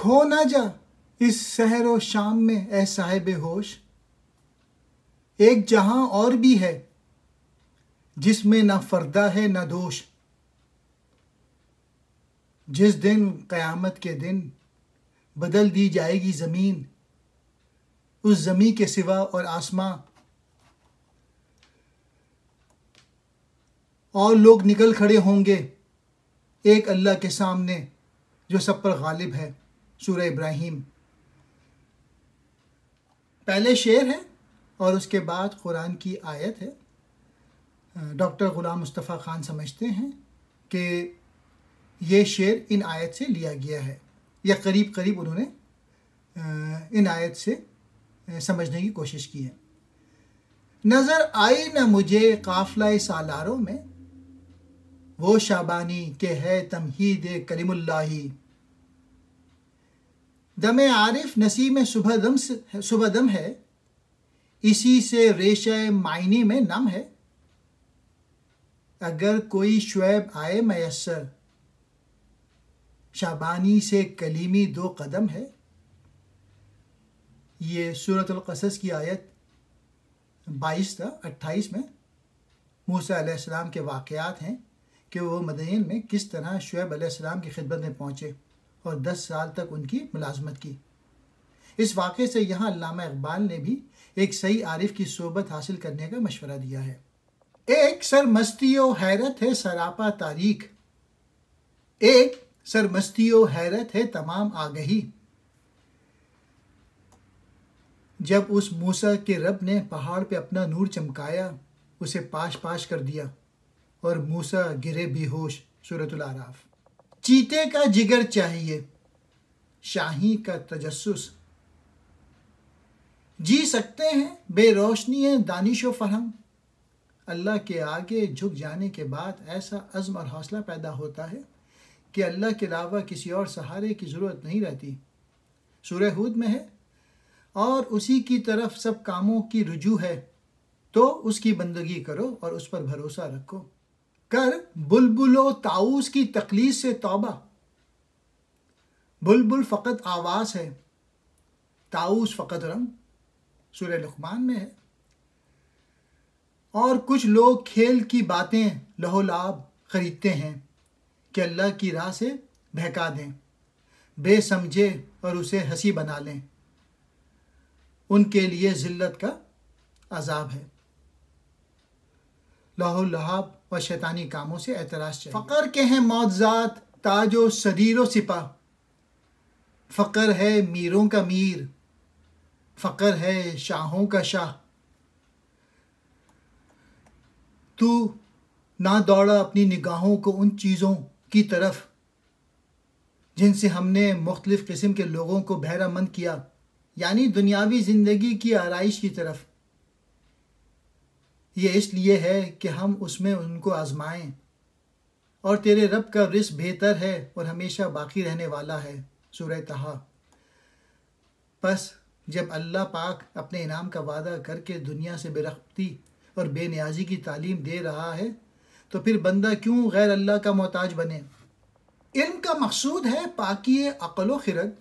खो ना जा इस सहर व शाम में ए साहिब होश, एक जहां और भी है जिसमें ना फर्दा है ना दोष। जिस दिन क़यामत के दिन बदल दी जाएगी ज़मीन, उस ज़मीं के सिवा और आसमां, और लोग निकल खड़े होंगे एक अल्लाह के सामने जो सब पर गालिब है। सूरह इब्राहीम। पहले शेर है और उसके बाद कुरान की आयत है। डॉक्टर ग़ुलाम मुस्तफ़ा ख़ान समझते हैं कि ये शेर इन आयत से लिया गया है, या करीब करीब उन्होंने इन आयत से समझने की कोशिश की है। नज़र आई न मुझे काफ़िला सालारों में, वो शाबानी के है तमहीद कलिमुल्लाही। दम आरिफ नसीम सुबह दम है, इसी से रेशे मायनी में नम है। अगर कोई शुएब आए मयस्सर, शाबानी से कलीमी दो कदम है। ये सूरतुल क़सस की आयत 22 था। 28 में मूसा अलैहिस्सलाम के वाक़यात हैं कि वो मदयन में किस तरह शुएब अलैहिस्सलाम की खिदमत में पहुँचे और 10 साल तक उनकी मुलाजमत की। इस वाक़े से यहाँ अल्लामा इक़बाल ने भी एक सही आरिफ की सोबत हासिल करने का मशवरा दिया है। एक सरमस्ती व हैरत है सरापा तारीख, एक सरमस्ती व हैरत है तमाम आगही। जब उस मूसा के रब ने पहाड़ पे अपना नूर चमकाया, उसे पाश पाश कर दिया और मूसा गिरे बेहोश। सूरतुल आराफ। चीते का जिगर चाहिए, शाही का तजस्सुस। जी सकते हैं बेरोशनी है दानिश व फहम। अल्लाह के आगे झुक जाने के बाद ऐसा अज़्म और हौसला पैदा होता है कि अल्लाह के अलावा किसी और सहारे की ज़रूरत नहीं रहती। सूरह हूद में है, और उसी की तरफ सब कामों की रुजू है, तो उसकी बंदगी करो और उस पर भरोसा रखो। कर बुलबुलो ताऊस की तकलीस से तौबा। बुलबुल फ़कत आवाज़ है, ताऊस फ़कत रंग। सूरह लुक़मान में है। और कुछ लोग खेल की बातें लहोलाब खरीदते हैं कि अल्लाह की राह से बहका दें, बेसमझे और उसे हंसी बना लें। उनके लिए ज़िल्लत का अज़ाब है। लहोलाब और शैतानी कामों से एतराज़ चाहिए। फ़क़र के हैं मौज़ात ताजो सदीरो सिपा। फ़क़र है मीरों का मीर, फ़क़र है शाहों का शाह। तू ना दौड़ा अपनी निगाहों को उन चीज़ों की तरफ जिनसे हमने मुख्तलिफ़ किस्म के लोगों को बहरामंद किया, यानी दुनियावी ज़िंदगी की आराइश की तरफ। ये इसलिए है कि हम उसमें उनको आजमाएं, और तेरे रब का रिज़्क़ बेहतर है और हमेशा बाकी रहने वाला है। सूरह तहा। बस जब अल्लाह पाक अपने इनाम का वादा करके दुनिया से बेरग़बती और बेनियाजी की तालीम दे रहा है, तो फिर बंदा क्यों गैर अल्लाह का मोहताज बने। इल्म का मकसूद है पाकी अक़ल व खिरद।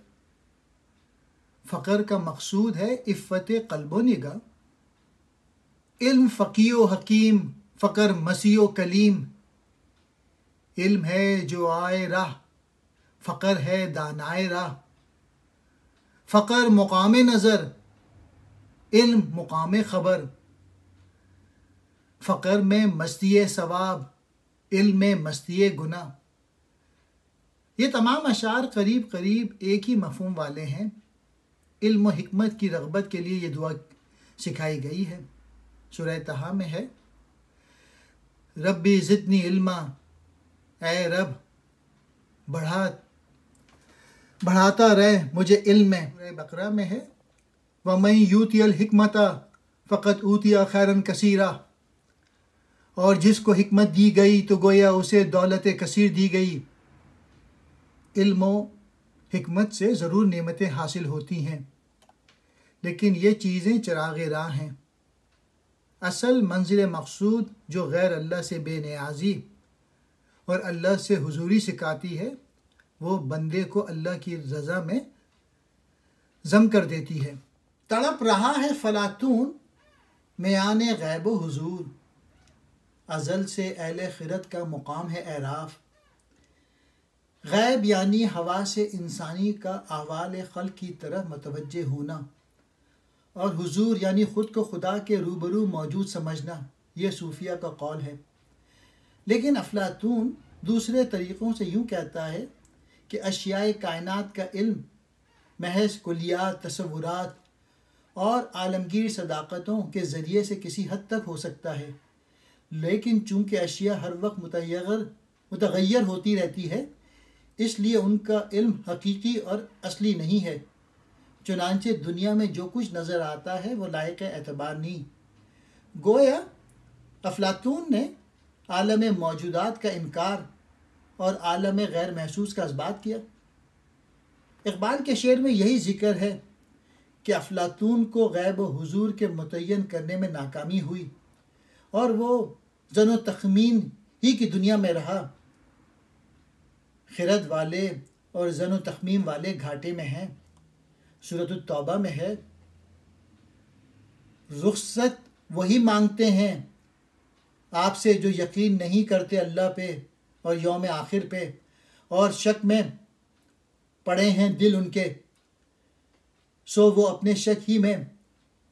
फ़क़र का मकसूद है इफ़्फ़त क़ल्ब व निगाह। इल्म फ़क़ी व हकीम, फ़क़र मसीह व कलीम। इल्म है जो आए राह, फ़क़र है दानाए राह। फ़क़र मुक़ाम नज़र, इल्म मुक़ाम ख़बर। फ़क़र में मस्ती सवाब, इल्म में मस्ती गुनाह। ये तमाम अशार करीब करीब एक ही मफ़हूम वाले हैं। इल्म व हिकमत की रग़बत के लिए ये दुआ सिखाई गई है। सूरह तहा में है, रब्बी ज़िदनी इल्मा, ऐ रब बढ़ाता रहे मुझे इल्म में। सूरह बकरा में है, वमन यूतियल हिकमता फ़क़त ऊतिया खैरन कसीरा। और जिसको हिकमत दी गई तो गोया उसे दौलत कसीर दी गई। इल्म व हिकमत से ज़रूर नेमतें हासिल होती हैं, लेकिन ये चीज़ें चिराग़ राह हैं। असल मंजिल मकसूद जो गैर अल्लाह से बेनियाज़ी और अल्लाह से हुजूरी सिखाती है, वो बंदे को अल्लाह की रज़ा में जम कर देती है। तड़प रहा है फलातून मेयाने गैब हुजूर, अज़ल से अहले खिरत का मुकाम है एराफ। गैब यानी हवा से इंसानी का अहवाल खल्क की तरफ मतवज्जे होना, और हुजूर यानी ख़ुद को खुदा के रूबरू मौजूद समझना। यह सूफिया का कौल है। लेकिन अफलातून दूसरे तरीक़ों से यूँ कहता है कि अशियाए कायनात का इल्म महज कुलियात, तसव्वुरात और आलमगीर सदाकतों के ज़रिए से किसी हद तक हो सकता है, लेकिन चूँकि अशिया हर वक्त मुतग़य्यर होती रहती है, इसलिए उनका इल्म हकीकी और असली नहीं है। चुनांचे दुनिया में जो कुछ नज़र आता है वो लायक एतबार नहीं। गोया अफलातून ने आलम मौजूदात का इनकार और आलम गैर महसूस का इस्बात किया। इकबाल के शेर में यही जिक्र है कि अफलातून को गैब हुजूर के मुतय्यन करने में नाकामी हुई और वो ज़नो तख़मीन ही की दुनिया में रहा। खिरत वाले और ज़नो तख़मीम वाले घाटे में हैं। सूरत तौबा में है, रुख़सत वही मांगते हैं आपसे जो यकीन नहीं करते अल्लाह पे और यौम आखिर पे, और शक में पड़े हैं दिल उनके, सो वो अपने शक ही में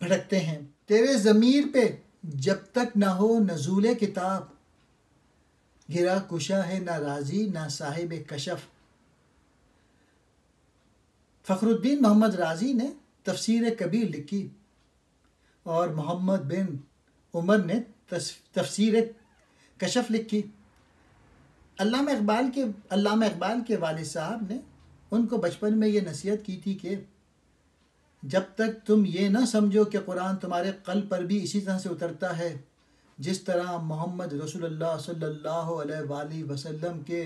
भटकते हैं। तेरे ज़मीर पे जब तक न हो नज़ूल किताब, गिरा कुशा है ना राज़ी ना साहिब कशफ। फ़खरुद्दीन मोहम्मद राज़ी ने तफसीर कबीर लिखी और मोहम्मद बिन उमर ने तफसीर कशफ लिखी। अल्लामा इकबाल के वालिद साहब ने उनको बचपन में ये नसीहत की थी कि जब तक तुम ये ना समझो कि कुरान तुम्हारे क़ल्ब पर भी इसी तरह से उतरता है जिस तरह मोहम्मद रसूलुल्लाह सल्लल्लाहु अलैहि वसल्लम के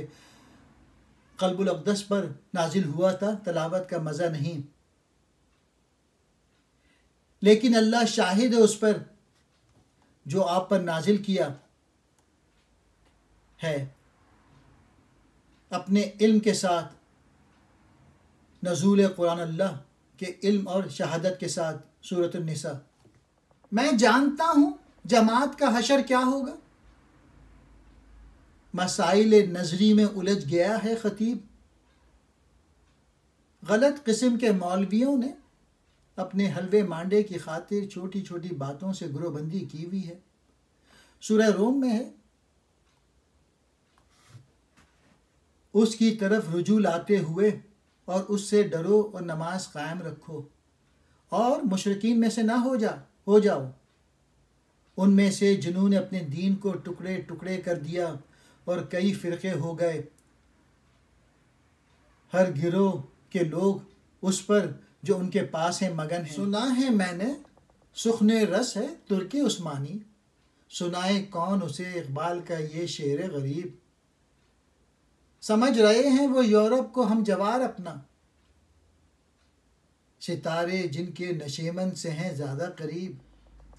क़ल्बुल अक़दस पर नाजिल हुआ था, तलावत का मज़ा नहीं। लेकिन अल्लाह शाहिद है उस पर जो आप पर नाजिल किया है अपने इल्म के साथ, नज़ूल कुरान अल्लाह के इल्म और शहादत के साथ। सूरत निसा। मैं जानता हूँ जमात का हशर क्या होगा, मसाइल नजरी में उलझ गया है खतीब। गलत किस्म के मौलवियों ने अपने हलवे मांडे की खातिर छोटी छोटी बातों से गुरोबंदी की हुई है। सूरह रोम में है, उसकी तरफ रुजू लाते हुए और उससे डरो और नमाज कायम रखो और मुशरिकीन में से ना हो जाओ, उनमें से जिन्होंने अपने दीन को टुकड़े टुकड़े कर दिया और कई फ़िरक़े हो गए। हर गिरोह के लोग उस पर जो उनके पास है मगन है। सुना है मैंने सुखने रस है तुर्की उस्मानी, सुनाए कौन उसे इकबाल का ये शेर गरीब। समझ रहे हैं वो यूरोप को हम जवार अपना, सितारे जिनके नशेमन से हैं ज़्यादा करीब।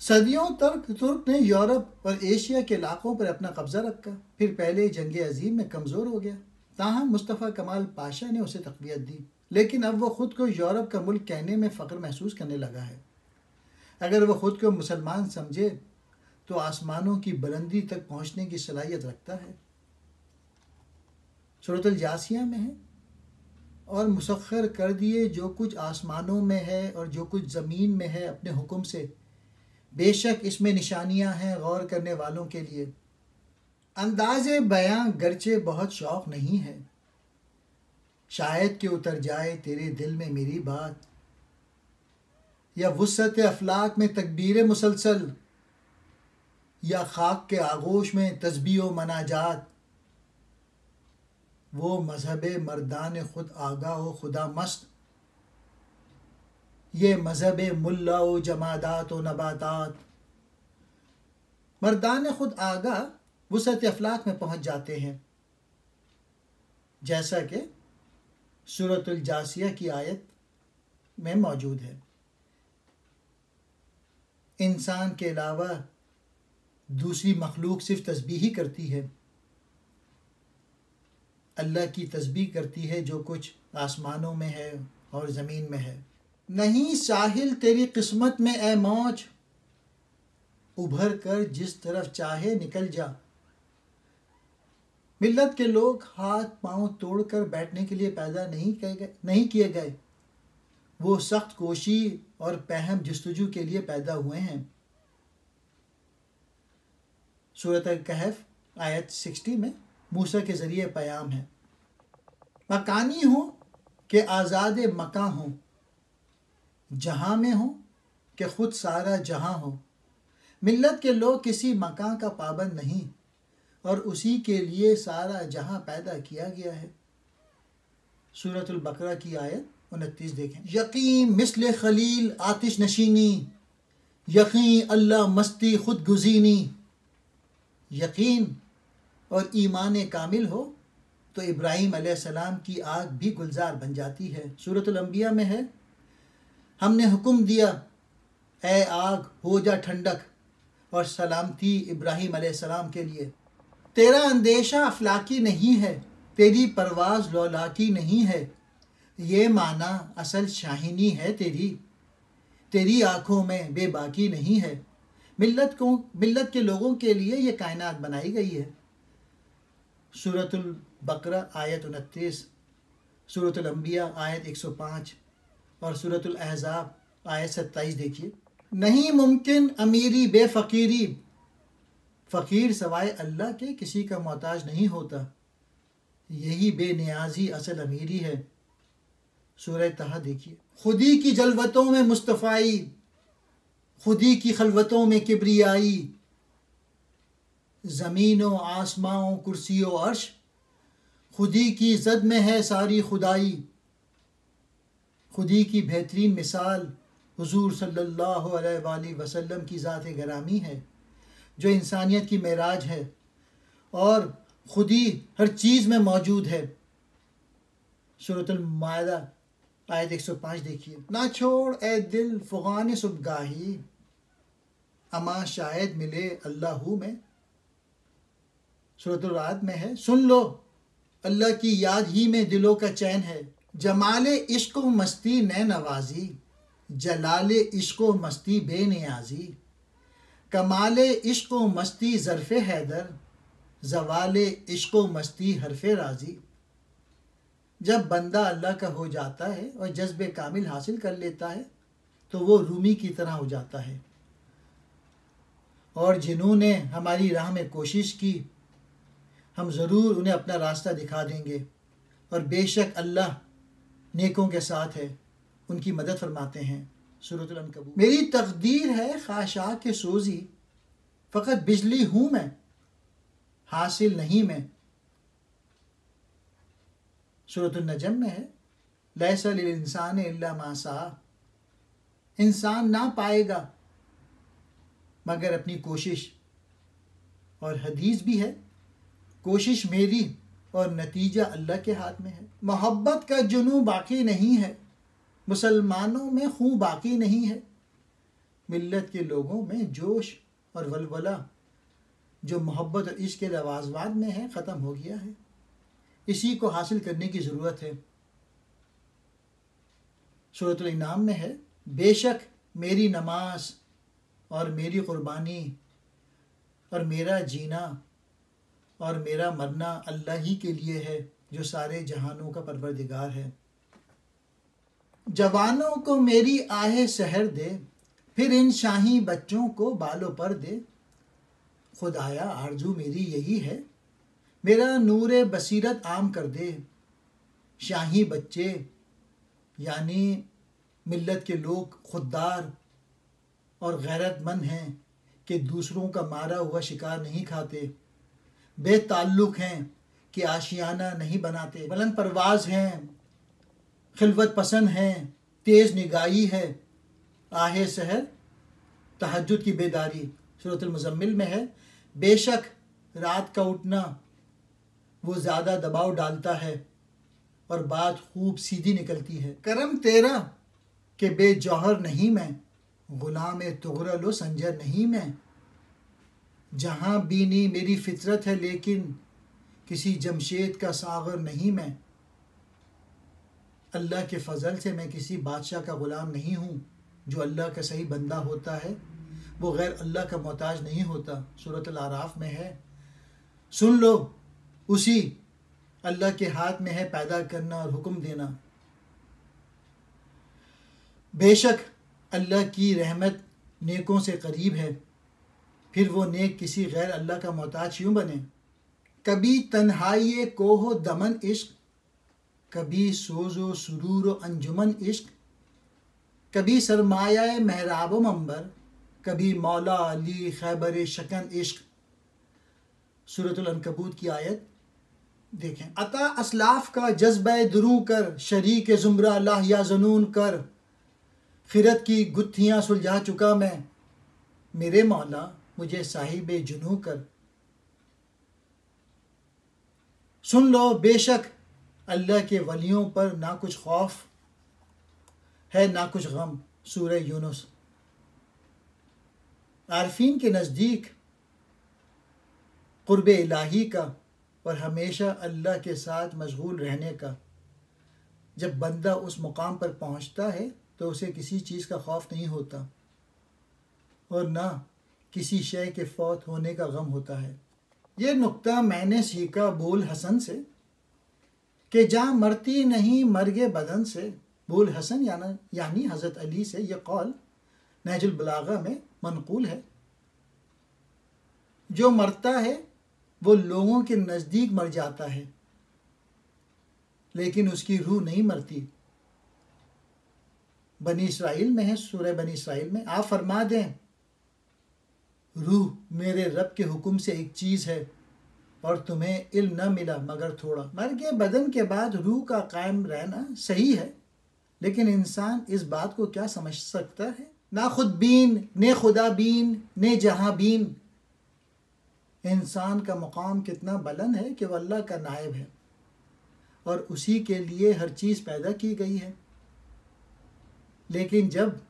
सदियों तक तुर्क ने यूरोप और एशिया के इलाक़ों पर अपना कब्ज़ा रखा, फिर पहले जंग अज़ीम में कमज़ोर हो गया। ताहम मुस्तफ़ा कमाल पाशा ने उसे तक़वियत दी, लेकिन अब वो ख़ुद को यूरोप का मुल्क कहने में फ़ख्र महसूस करने लगा है। अगर वो ख़ुद को मुसलमान समझे तो आसमानों की बुलंदी तक पहुँचने की सलाहियत रखता है। सूरतुल जासिया में है, और मुसख्खर कर दिए जो कुछ आसमानों में है और जो कुछ ज़मीन में है अपने हुक्म से, बेशक इसमें निशानियां हैं गौर करने वालों के लिए। अंदाज़े बयां गरचे बहुत शौक़ नहीं है, शायद कि उतर जाए तेरे दिल में मेरी बात, या वुसअत अफलाक में तकबीर मुसलसल, या खाक के आगोश में तस्बीह व मनाजात। वो मज़हब मर्दान खुद आगा हो खुदा मस्त, ये मज़हब मुल्ला व जमादात व नबातात। मर्दान खुद आगा वुसअत अफलाक में पहुँच जाते हैं, जैसा कि सूरतुल जासिया की आयत में मौजूद है। इंसान के अलावा दूसरी मखलूक सिर्फ तस्बीह ही करती है, अल्लाह की तस्बीह करती है जो कुछ आसमानों में है और ज़मीन में है। नहीं साहिल तेरी किस्मत में ए मौज, उभर कर जिस तरफ चाहे निकल जा। मिल्लत के लोग हाथ पांव तोड़कर बैठने के लिए पैदा नहीं किए गए, वो सख्त कोशी और पहम जस्तजू के लिए पैदा हुए हैं। सूरत कहफ आयत 60 में मूसा के ज़रिए पैगाम है, मकानी हो कि आज़ाद मकां हो, जहाँ में हो कि ख़ुद सारा जहाँ हो। मिल्लत के लोग किसी मकां का पाबंद नहीं और उसी के लिए सारा जहाँ पैदा किया गया है। सूरतुल बकरा की आयत 29 देखें। यकीन मिस्ल खलील आतिश नशीनी, यकीन अल्लाह मस्ती खुद गुजीनी। यकीन और ईमान कामिल हो तो इब्राहीम अलैहिस्सलाम की आग भी गुलजार बन जाती है। सूरतुल अंबिया में है, हमने हुक्म दिया ए आग हो जा ठंडक और सलामती इब्राहीम अलैहिस्सलाम के लिए। तेरा अंदेशा अफलाकी नहीं है, तेरी परवाज़ लौलाकी नहीं है, ये माना असल शाहिनी है तेरी, तेरी आँखों में बेबाकी नहीं है। मिल्लत के लोगों के लिए ये कायनात बनाई गई है। सूरतुल बकरा आयत 29, सूरतुल अंबिया आयत 105 और सूरतुल अहज़ाब आयत 27 देखिए। नहीं मुमकिन अमीरी बेफ़कीरी, फ़कीर सवाए अल्लाह के किसी का मोहताज नहीं होता, यही बेनियाजी असल अमीरी है। सूरह तहा देखिए। खुदी की जलवतों में मुस्तफ़ाई, खुदी की खलवतों में किब्रियाई, ज़मीनों आसमाओं कुर्सियों अर्श, खुदी की ज़द में है सारी खुदाई। खुदी की बेहतरीन मिसाल हुज़ूर सल्लल्लाहु अलैहि वसल्लम की ज़ात गिरामी है, जो इंसानियत की मेराज है और खुदी हर चीज़ में मौजूद है। सूरतुल माइदा आयत 105 देखिए। ना छोड़ ए दिल फ़ुगान सुबगाही, अमा शायद मिले अल्लाहू में। सूरतुल रात में है, सुन लो अल्लाह की याद ही में दिलों का चैन है। जमाले इश्क़ मस्ती नै नवाजी, जलाले इश्क़ मस्ती बेनियाजी। कमाले इश्क़ मस्ती ज़र्फ़े हैदर, ज़वाले इश्क़ मस्ती हरफ़े राज़ी। जब बंदा अल्लाह का हो जाता है और जज्बे कामिल हासिल कर लेता है तो वो रूमी की तरह हो जाता है। और जिन्होंने हमारी राह में कोशिश की, हम ज़रूर उन्हें अपना रास्ता दिखा देंगे और बेशक अल्लाह नेकों के साथ है, उनकी मदद फरमाते हैं। सूरतुल अनकबूत। मेरी तकदीर है खाशा के सोजी, फ़कत बिजली हूँ मैं, हासिल नहीं मैं। सूरतुल नजम में है, लैसा लिल इंसान इल्ला मा सा, इंसान ना पाएगा मगर अपनी कोशिश। और हदीस भी है, कोशिश मेरी और नतीजा अल्लाह के हाथ में है। मोहब्बत का जुनून बाकी नहीं है, मुसलमानों में खून बाकी नहीं है। मिल्लत के लोगों में जोश और वलवला जो मोहब्बत और इश्क़ के लवाज़मात में है ख़त्म हो गया है। इसी को हासिल करने की ज़रूरत है। सूरतुल इनाम में है, बेशक मेरी नमाज और मेरी क़ुरबानी और मेरा जीना और मेरा मरना अल्लाह ही के लिए है, जो सारे जहानों का परवरदिगार है। जवानों को मेरी आहे सहर दे, फिर इन शाही बच्चों को बालों पर दे। खुदाया आरजू मेरी यही है, मेरा नूरे बसीरत आम कर दे। शाही बच्चे यानी मिल्लत के लोग खुददार और गैरतमंद हैं कि दूसरों का मारा हुआ शिकार नहीं खाते, बेताल्लुक़ हैं कि आशियाना नहीं बनाते, बुलंद परवाज़ हैं, खिलवत पसंद हैं, तेज़ निगाही है। आहे सहर तहज्जुद की बेदारी। सूरतुल मुज़म्मिल में है, बेशक रात का उठना वो ज़्यादा दबाव डालता है और बात खूब सीधी निकलती है। करम तेरा कि बेजौहर नहीं मैं, ग़ुलाम तुग़रल व संजर नहीं मैं। जहाँ बीनी मेरी फितरत है लेकिन किसी जमशेद का सागर नहीं मैं। अल्लाह के फ़ज़ल से मैं किसी बादशाह का ग़ुलाम नहीं हूँ। जो अल्लाह का सही बंदा होता है वो गैर अल्लाह का मोहताज नहीं होता। सूरत अल-आराफ में है। सुन लो, उसी अल्लाह के हाथ में है पैदा करना और हुक्म देना। बेशक अल्लाह की रहमत नेकों से करीब है, फिर वो नेक किसी गैर अल्लाह का मोहताज क्यों बने। कभी तन्हाई कोहो दमन इश्क, कभी सोजो सुरूर अंजुमन इश्क, कभी सरमाया महराब मंबर, कभी मौला अली खैबर शकन इश्क। सूरतुल अनकबूत की आयत देखें। अता असलाफ का जज्बे दुरू कर, शरीक जुमरा लाह या जनून कर, खिरत की गुत्थियाँ सुलझा चुका मैं, मेरे मौला मुझे साहिब जुनू कर। सुन लो, बेशक अल्लाह के वलियों पर ना कुछ खौफ है ना कुछ गम। सूरह यूनुस। आरफीन के नज़दीक क़ुर्ब इलाही का और हमेशा अल्लाह के साथ मशगूल रहने का, जब बंदा उस मुकाम पर पहुँचता है तो उसे किसी चीज़ का खौफ नहीं होता और ना किसी शय के फौत होने का गम होता है। ये नुक्ता मैंने सीखा बोल हसन से कि जहाँ मरती नहीं मर्गे बदन से। बोल हसन यानी हज़रत अली से यह कौल नहजुल बलागा में मनकूल है। जो मरता है वो लोगों के नज़दीक मर जाता है, लेकिन उसकी रूह नहीं मरती। बनी इसराइल में है, सूरह बनी इसराइल में, आप फरमा दें, रूह मेरे रब के हुक्म से एक चीज़ है और तुम्हें इल्म न मिला मगर थोड़ा। मर गए बदन के बाद रूह का कायम रहना सही है, लेकिन इंसान इस बात को क्या समझ सकता है। ना खुद बीन ने खुदा बीन ने जहाँ बीन। इंसान का मुकाम कितना बुलंद है कि वह अल्लाह का नायब है और उसी के लिए हर चीज़ पैदा की गई है। लेकिन जब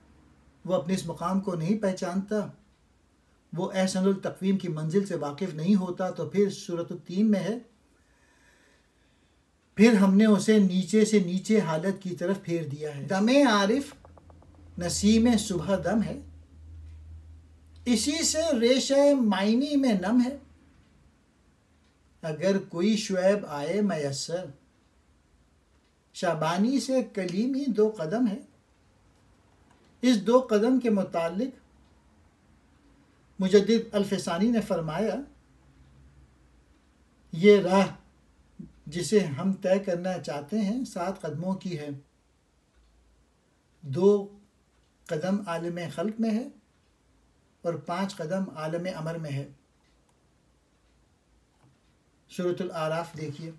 वो अपने इस मुकाम को नहीं पहचानता, वो एहसानुल तक़वीम की मंजिल से वाकिफ़ नहीं होता, तो फिर सूरत 3 में है, फिर हमने उसे नीचे से नीचे हालत की तरफ फेर दिया है। दमे आरिफ नसीम सुबह दम है, इसी से रेशे मायनी में नम है। अगर कोई शुएब आए मयस्सर, शाबानी से कलीमी 2 कदम है। इस 2 कदम के मुतालिक मुजद्दिद अल-फ़सानी ने फरमाया, ये राह जिसे हम तय करना चाहते हैं 7 कदमों की है। 2 कदम आलम खल्क में है और 5 कदम आलम अमर में है। सूरतुल आराफ देखिए।